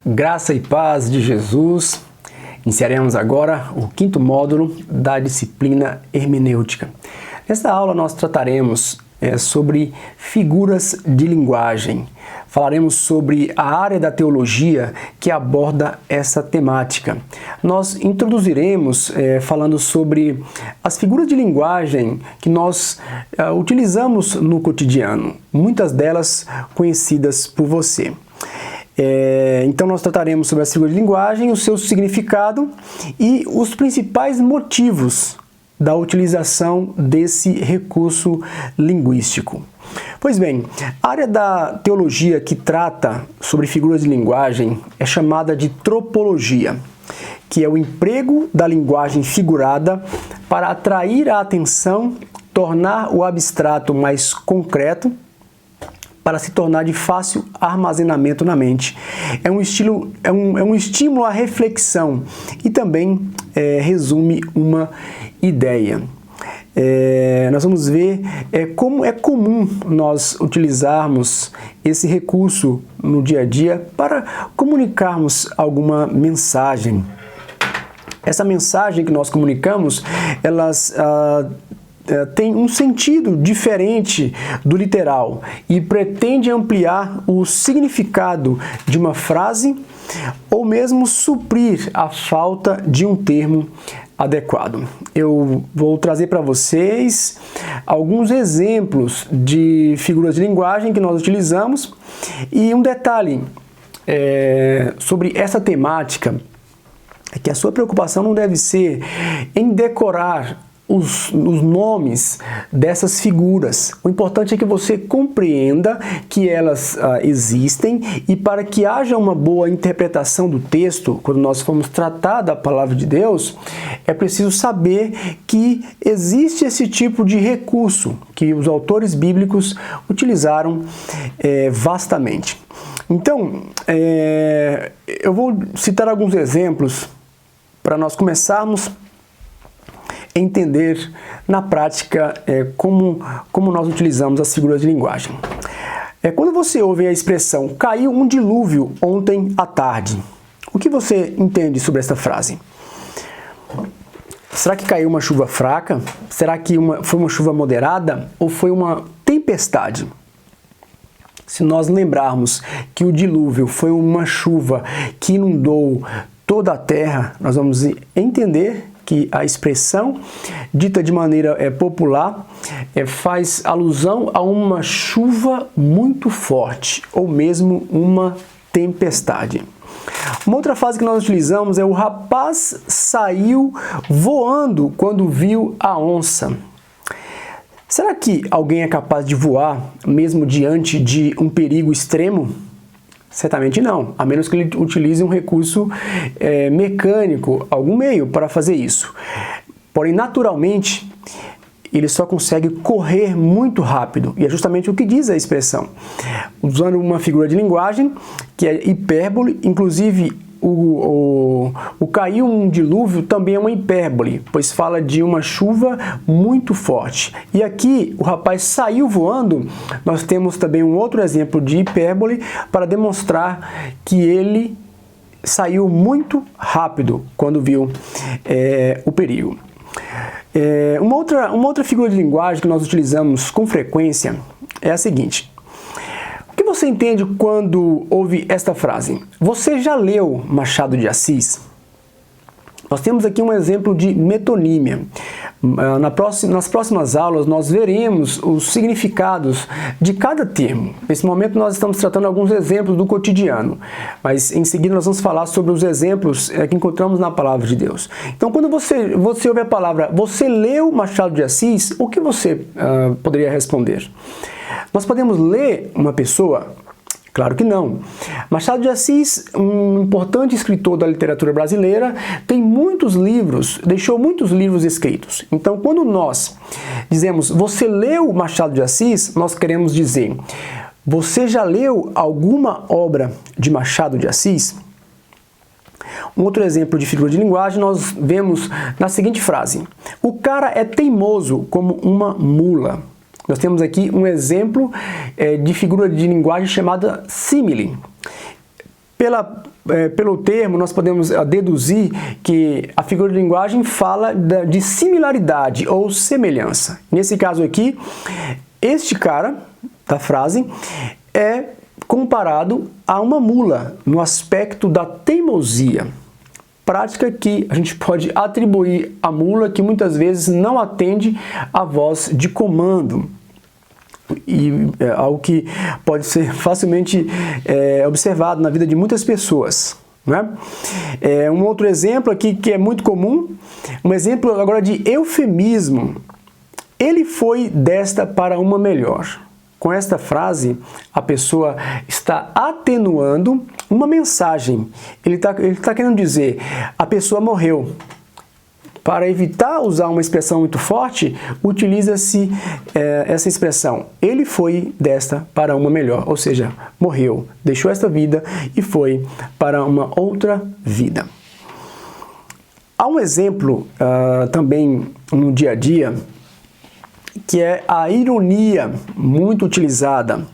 Graça e paz de Jesus. Iniciaremos agora o 5º módulo da disciplina hermenêutica. Nesta aula nós trataremos sobre figuras de linguagem. Falaremos sobre a área da teologia que aborda essa temática. Nós introduziremos falando sobre as figuras de linguagem que nós utilizamos no cotidiano, muitas delas conhecidas por você. Então nós trataremos sobre a figura de linguagem, o seu significado e os principais motivos da utilização desse recurso linguístico. Pois bem, a área da teologia que trata sobre figuras de linguagem é chamada de tropologia, que é o emprego da linguagem figurada para atrair a atenção, tornar o abstrato mais concreto, para se tornar de fácil armazenamento na mente. É um estímulo à reflexão e também resume uma ideia. Nós vamos ver como é comum nós utilizarmos esse recurso no dia a dia para comunicarmos alguma mensagem. Essa mensagem que nós comunicamos, elas tem um sentido diferente do literal e pretende ampliar o significado de uma frase ou mesmo suprir a falta de um termo adequado. Eu vou trazer para vocês alguns exemplos de figuras de linguagem que nós utilizamos e um detalhe sobre essa temática é que a sua preocupação não deve ser em decorar os nomes dessas figuras. O importante é que você compreenda que elas existem e para que haja uma boa interpretação do texto, quando nós formos tratar da palavra de Deus, é preciso saber que existe esse tipo de recurso que os autores bíblicos utilizaram vastamente. Então, eu vou citar alguns exemplos para nós começarmos entender na prática como nós utilizamos as figuras de linguagem. Quando você ouve a expressão caiu um dilúvio ontem à tarde, o que você entende sobre essa frase? Será que caiu uma chuva fraca? Será que foi uma chuva moderada? Ou foi uma tempestade? Se nós lembrarmos que o dilúvio foi uma chuva que inundou toda a terra, nós vamos entender que a expressão, dita de maneira popular, faz alusão a uma chuva muito forte, ou mesmo uma tempestade. Uma outra frase que nós utilizamos é o rapaz saiu voando quando viu a onça. Será que alguém é capaz de voar mesmo diante de um perigo extremo? Certamente não, a menos que ele utilize um recurso mecânico, algum meio para fazer isso. Porém, naturalmente, ele só consegue correr muito rápido, e é justamente o que diz a expressão. Usando uma figura de linguagem, que é hipérbole, inclusive o caiu um dilúvio também é uma hipérbole, pois fala de uma chuva muito forte. E aqui, o rapaz saiu voando, nós temos também um outro exemplo de hipérbole para demonstrar que ele saiu muito rápido quando viu o perigo. Uma outra figura de linguagem que nós utilizamos com frequência é a seguinte. O que você entende quando ouve esta frase? Você já leu Machado de Assis? Nós temos aqui um exemplo de metonímia. Nas próximas aulas nós veremos os significados de cada termo. Nesse momento nós estamos tratando alguns exemplos do cotidiano, mas em seguida nós vamos falar sobre os exemplos que encontramos na palavra de Deus. Então quando você ouve a palavra, você leu Machado de Assis, o que você poderia responder? Nós podemos ler uma pessoa? Claro que não. Machado de Assis, um importante escritor da literatura brasileira, tem muitos livros, deixou muitos livros escritos. Então, quando nós dizemos, você leu Machado de Assis, nós queremos dizer, você já leu alguma obra de Machado de Assis? Um outro exemplo de figura de linguagem nós vemos na seguinte frase, o cara é teimoso como uma mula. Nós temos aqui um exemplo de figura de linguagem chamada símile. Pelo termo, nós podemos deduzir que a figura de linguagem fala de similaridade ou semelhança. Nesse caso aqui, este cara da frase é comparado a uma mula no aspecto da teimosia, prática que a gente pode atribuir à mula que muitas vezes não atende à voz de comando. E é algo que pode ser facilmente observado na vida de muitas pessoas, né? Um outro exemplo aqui que é muito comum, um exemplo agora de eufemismo. Ele foi desta para uma melhor. Com esta frase, a pessoa está atenuando uma mensagem. Ele tá querendo dizer, a pessoa morreu. Para evitar usar uma expressão muito forte, utiliza-se essa expressão. Ele foi desta para uma melhor, ou seja, morreu, deixou esta vida e foi para uma outra vida. Há um exemplo também no dia a dia, que é a ironia muito utilizada.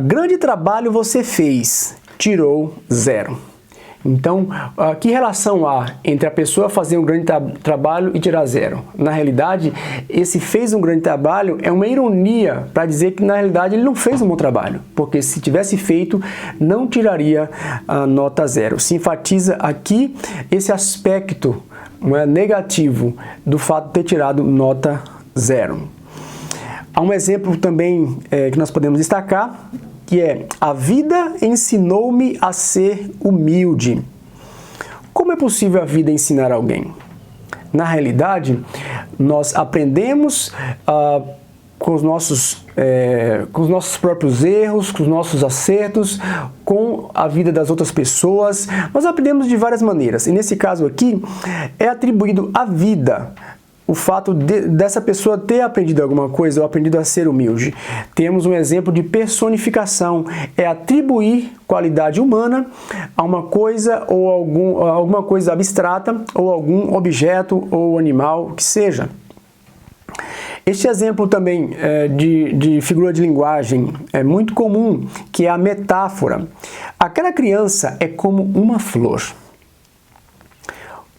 Grande trabalho você fez, tirou 0. Então, que relação há entre a pessoa fazer um grande trabalho e tirar 0? Na realidade, esse fez um grande trabalho é uma ironia para dizer que na realidade ele não fez um bom trabalho, porque se tivesse feito, não tiraria a nota 0. Se enfatiza aqui esse aspecto negativo do fato de ter tirado nota 0. Há um exemplo também que nós podemos destacar, que é: a vida ensinou-me a ser humilde. Como é possível a vida ensinar alguém? Na realidade, nós aprendemos com os nossos próprios erros, com os nossos acertos, com a vida das outras pessoas. Nós aprendemos de várias maneiras. E nesse caso aqui, é atribuído à vida o fato dessa pessoa ter aprendido alguma coisa ou aprendido a ser humilde. Temos um exemplo de personificação, é atribuir qualidade humana a uma coisa ou alguma coisa abstrata ou algum objeto ou animal que seja. Este exemplo também de figura de linguagem é muito comum, que é a metáfora. Aquela criança é como uma flor.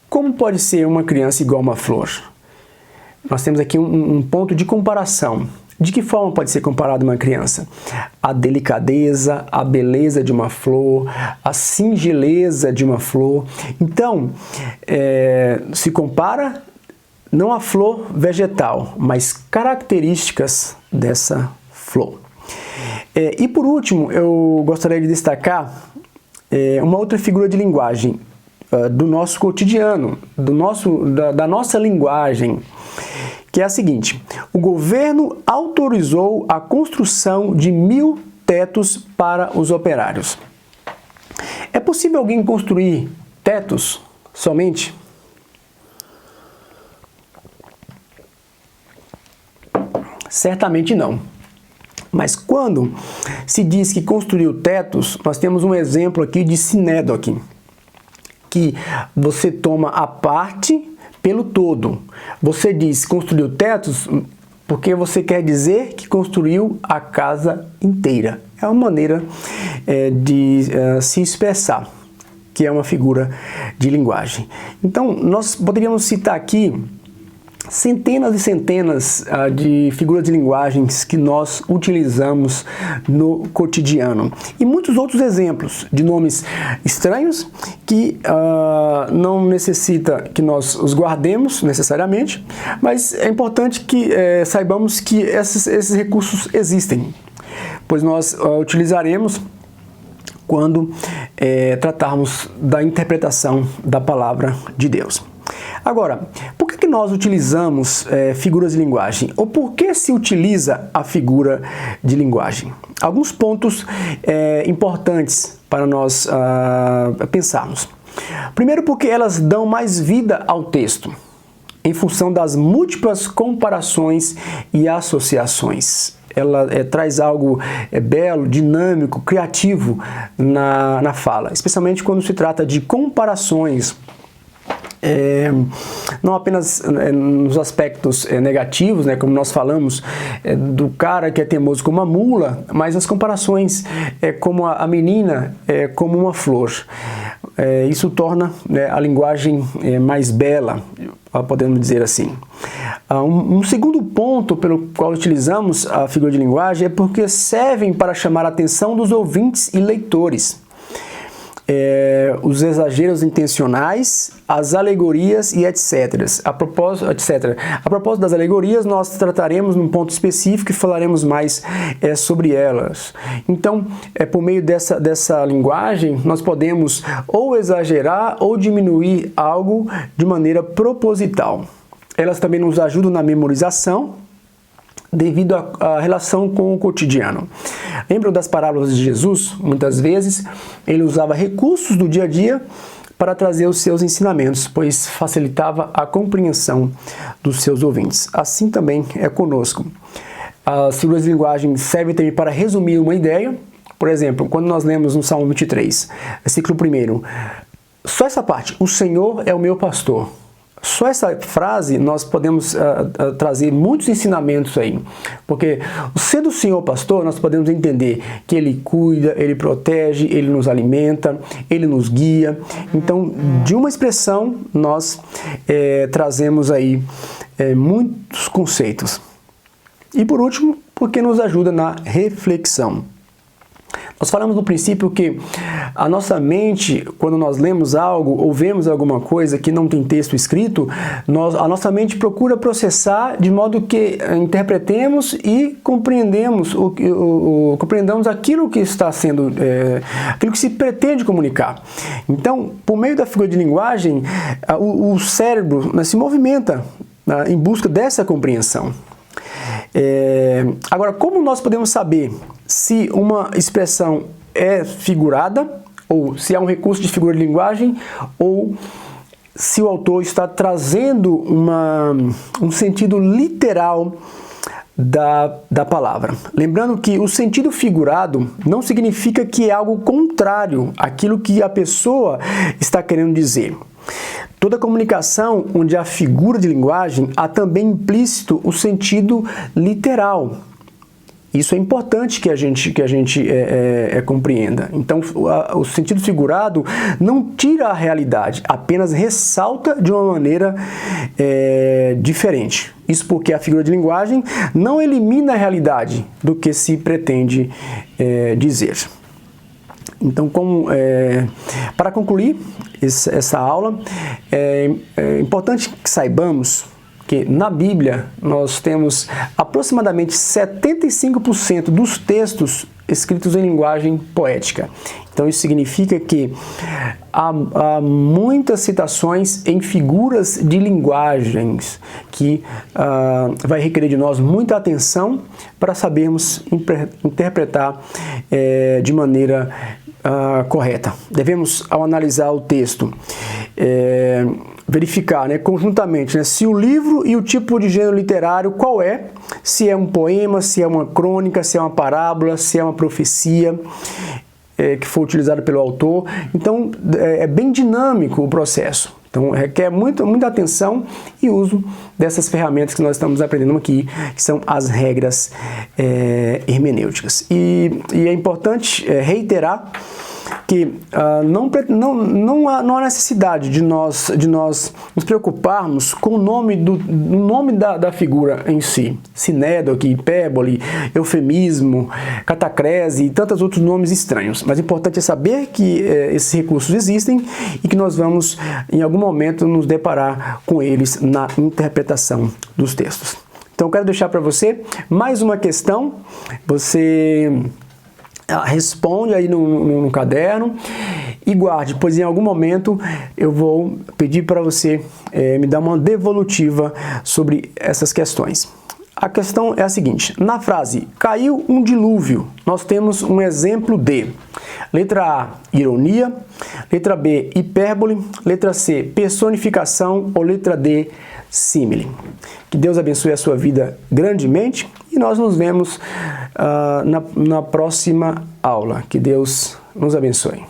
Como pode ser uma criança igual a uma flor? Nós temos aqui um ponto de comparação. De que forma pode ser comparada uma criança? A delicadeza, a beleza de uma flor, a singeleza de uma flor. Então, se compara não a flor vegetal, mas características dessa flor. E por último, eu gostaria de destacar uma outra figura de linguagem do nosso cotidiano, da nossa linguagem, que é a seguinte: o governo autorizou a construção de 1000 tetos para os operários. É possível alguém construir tetos somente? Certamente não. Mas quando se diz que construiu tetos, nós temos um exemplo aqui de sinédoque, que você toma a parte pelo todo. Você diz construiu tetos porque você quer dizer que construiu a casa inteira. É uma maneira de se expressar, que é uma figura de linguagem. Então, nós poderíamos citar aqui centenas e centenas de figuras de linguagens que nós utilizamos no cotidiano. E muitos outros exemplos de nomes estranhos que não necessita que nós os guardemos necessariamente, mas é importante que saibamos que esses recursos existem, pois nós utilizaremos quando tratarmos da interpretação da palavra de Deus. Agora, por que nós utilizamos figuras de linguagem? Ou por que se utiliza a figura de linguagem? Alguns pontos importantes para nós pensarmos. Primeiro, porque elas dão mais vida ao texto, em função das múltiplas comparações e associações. Ela traz algo belo, dinâmico, criativo na fala, especialmente quando se trata de comparações não apenas nos aspectos negativos, né, como nós falamos, do cara que é teimoso como uma mula, mas as comparações como a menina como uma flor. Isso torna, né, a linguagem mais bela, podemos dizer assim. Um segundo ponto pelo qual utilizamos a figura de linguagem é porque servem para chamar a atenção dos ouvintes e leitores. Os exageros intencionais, as alegorias e etc. A propósito das alegorias, nós trataremos num ponto específico e falaremos mais sobre elas. Então, por meio dessa linguagem, nós podemos ou exagerar ou diminuir algo de maneira proposital. Elas também nos ajudam na memorização, devido à relação com o cotidiano. Lembram das parábolas de Jesus? Muitas vezes ele usava recursos do dia a dia para trazer os seus ensinamentos, pois facilitava a compreensão dos seus ouvintes. Assim também é conosco. As figuras de linguagem servem também para resumir uma ideia. Por exemplo, quando nós lemos no Salmo 23, versículo 1, só essa parte, o Senhor é o meu pastor. Só essa frase nós podemos trazer muitos ensinamentos aí, porque sendo o Senhor pastor, nós podemos entender que Ele cuida, Ele protege, Ele nos alimenta, Ele nos guia. Então, de uma expressão, nós trazemos aí muitos conceitos. E por último, porque nos ajuda na reflexão. Nós falamos no princípio que a nossa mente, quando nós lemos algo ou vemos alguma coisa que não tem texto escrito, a nossa mente procura processar de modo que interpretemos e compreendamos aquilo que está sendo, aquilo que se pretende comunicar. Então, por meio da figura de linguagem, o cérebro, né, se movimenta em busca dessa compreensão. Agora, como nós podemos saber se uma expressão é figurada, ou se é um recurso de figura de linguagem, ou se o autor está trazendo um sentido literal da palavra? Lembrando que o sentido figurado não significa que é algo contrário àquilo que a pessoa está querendo dizer. Toda comunicação onde há figura de linguagem, há também implícito o sentido literal. Isso é importante que a gente compreenda. Então, o sentido figurado não tira a realidade, apenas ressalta de uma maneira diferente. Isso porque a figura de linguagem não elimina a realidade do que se pretende dizer. Então, para concluir essa aula, é importante que saibamos que na Bíblia nós temos aproximadamente 75% dos textos escritos em linguagem poética. Então isso significa que há muitas citações em figuras de linguagens que vai requerer de nós muita atenção para sabermos interpretar de maneira correta. Devemos, ao analisar o texto, verificar, né, conjuntamente, né, se o livro e o tipo de gênero literário qual é, se é um poema, se é uma crônica, se é uma parábola, se é uma profecia que foi utilizada pelo autor. Então é bem dinâmico o processo. Então requer muita atenção e uso dessas ferramentas que nós estamos aprendendo aqui, que são as regras hermenêuticas. E é importante reiterar que não há necessidade de nós nos preocuparmos com o nome da figura em si. Sinédoque, hipérbole, eufemismo, catacrese e tantos outros nomes estranhos. Mas o importante é saber que esses recursos existem e que nós vamos, em algum momento, nos deparar com eles na interpretação dos textos. Então, eu quero deixar para você mais uma questão. Você responde aí no caderno e guarde, pois em algum momento eu vou pedir para você me dar uma devolutiva sobre essas questões. A questão é a seguinte: na frase caiu um dilúvio, nós temos um exemplo de letra A, ironia, letra B, hipérbole, letra C, personificação ou letra D, símile. Que Deus abençoe a sua vida grandemente e nós nos vemos na próxima aula. Que Deus nos abençoe.